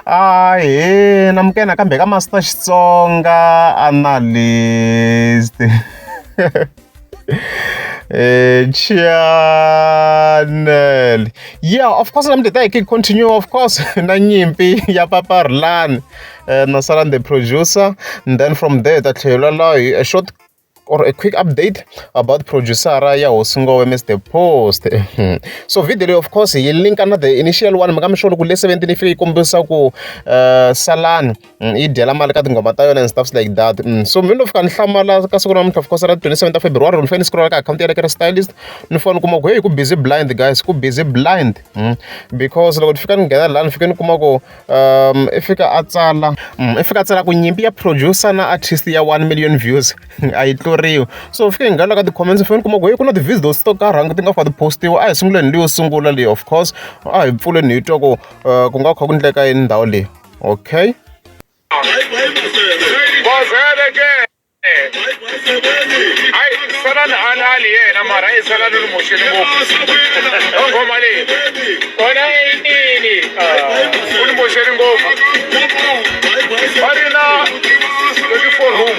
namukena kambe ka Master Xitsonga analyst. Channel. Yeah, of course, I'm the continue, of course, na nyimpi ya Papa Rhulani, na Salani the producer, and then from there, that a short or a quick update about producer ya Osungo MS the post. So video of course yi link another initial one magam sure ku le 17 if ikombisa ku Salani I dela mali ka tingoma ta yona and stuff like that. So mimi ndo fika nhlamala ka siku namuntlha of course ra 27 February ni fane scroll ka account ya ka stylist ni fane kuma ku hey ku busy blind guys, ku busy blind because loko fika ngena la ni fika ni kuma ku ifika atsala ku nyimpi ya producer na artist ya 1 million views ai so fika ngala ka the comments fane kuma ku hey kuna the views those to ka ranga tinga fa the postiwa ai sungula ni yo sungula le of course ai pfule ni twa ku nga kha ku ndleka endhawu le okay Salani anali yena mara Salani lumosheni ngopfu ngoma le kona yini ulimosheni ngopfu barina 24 room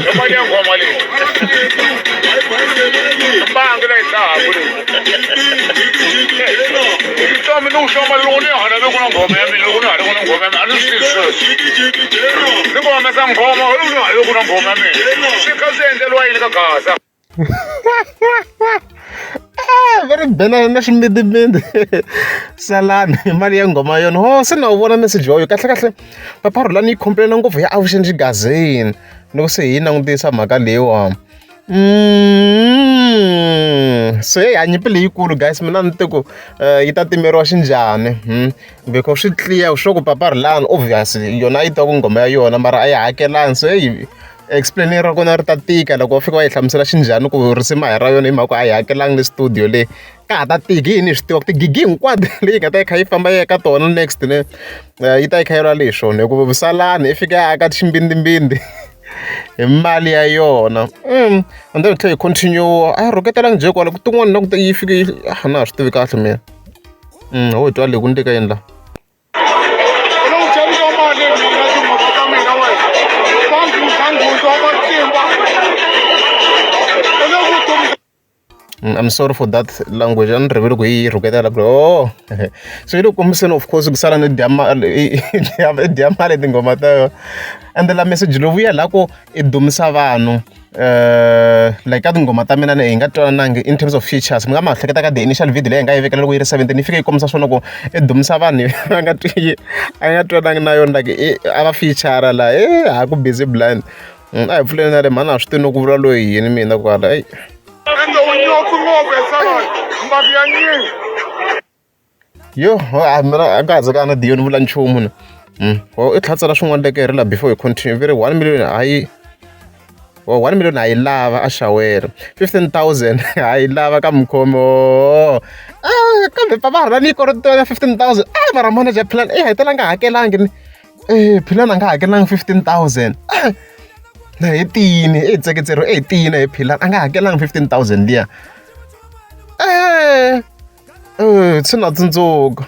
yomani ngoma le bangi la isabu le Tommy no shoma loni hana bekuna ngoma yami lokuna hana kuna ngoma yami anu still search ngoma sangoma lokuna hana kuna ngoma yami shikazendelwa yini ka Gaza very bena na ximidimidi Salani mali ya ngoma yona ho se na u vona message wa yo kahle Papa Rhulani yi complain ngopfu ya avuxeni xigazini loko se hi langutisa mhaka leyiwa so hey nyimpi leyikulu guys mina ni tiku yi ta timeriwa xinjhani because swi clear sure ku Papa Rhulani obviously yona yi twa ku ngoma ya yona mara a yi hakelani so hey explainera kona ri ta tika loko wa fika wa yi hlamusela xinjhani ku risima hi ra yona hi mhaka a yi hakelanga le studio le ka ha ta tiki yini hi swi tiva ku tigigi hinkwato leyi nga ta yi kha yi famba yi ya ka tona next ne yi ta yi kha yi lwa lehi swona hikuva Salani i fika ya aka ximbindimbindi hi mali ya yona and then tlhe hi continue a yi rhuketelangi je kwala ku tin'wana na ku yi fike na ha swi tivi kahle mina ho hi twa le ku ni ka yini la I'm sorry for that language. I'm really going to get that, bro. So you come saying, of course, Salani diamale dingo mata. And the message we are like edumisa vanu. Like adingo mata mina na inga twanangi in terms of features. Mga mahleketa ka the initial video le nga ivekela ku 17 ifike ikomisa swona ku edumisa vanu anga twanangi na yona like ava feature la ha ku busy blind. Ai pfuleni na le mana swi tino ku vula loyi yini mina kwala ai yo mina akaze kana diyo ni vula nchumu na i tlhatsela swin'wana leke hi ri la before hi continue very 1 million hayi 1 million hayi lava a xawela 15,000 hayi lava ka mukhomo kambe Papa Rhulani yi korotela 15,000 mara manager plan hetelela nga hakelangi ni plan a nga hakelangi 15,000 na hi tiyini tseketsero tiyini hi philani a nga hakelanga 15,000 liya swi na tsundzuka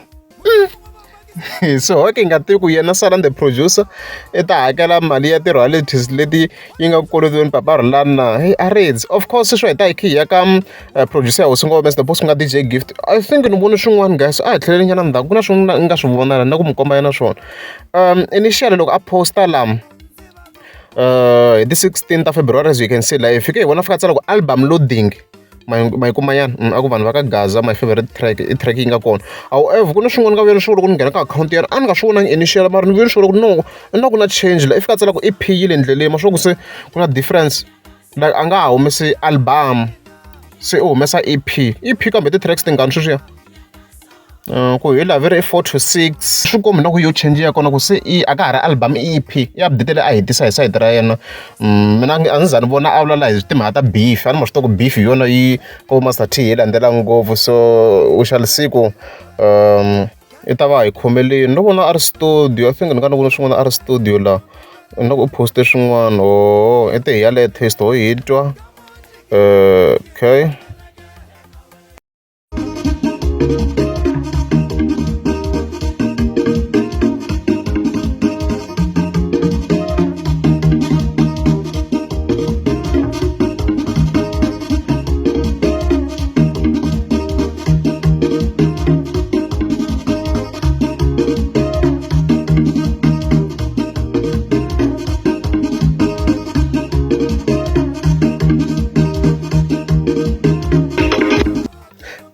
so okay nga tivi ku yena Salani the producer i ta hakela mali ya ti-royalties leti yi nga kolotiweni Papa Rhulani na hey areds of course swo heta hi khiya ka producer ya Osungo MS the boss ku nga DJ Gift I think ni vone swin'wana guys a hi tlheleni nyana ndzhaku ku na swin'wana nga swi vona na ku mi komba yena swona initially loko a posta lama hi the 16th of February as you can see la hi fike hi vona fika tsala ku album loading mayikumayana aku vanhu va ka Gaza my favorite track i track yi nga kona however ku na swin'wana ka vuyelo swo loko ni nghena ka account yena a ni nga swi vonangi initial mara ni vuyelo swo loko no ku na change la i fika tsala ku EP yi le ndleleni ma swo ku se ku na difference like a nga ha humesi album se u humesa EP kambe ti-tracks tingani sweswiya ku hi la veri 4 to 6 swi kombi na ku yo change ya kona ku se a ka ha ri album EP i update le a hetisa hi side ra yena mina a ndzi za ni vona a vula la hi timhaka ta beef a ni ma swi tiva ku beef hi yona yi ko Master T hi landzela ngopfu so u shall see ku i ta va hi khomeleni no vona a ri studio I think ni nga ni vona swin'wana a ri studio la na ku poste swin'wana i te hi yaleyo taste ho hi twa okay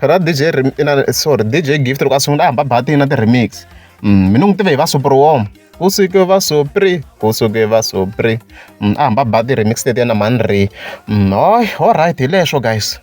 ra DJ Gift loko a sungula a hamba bati na ti-remix mina n'wi tive hi va Superwarm kusuke va Supri a hamba ba ti-remix letiya na mani ri alright hi leswo guys.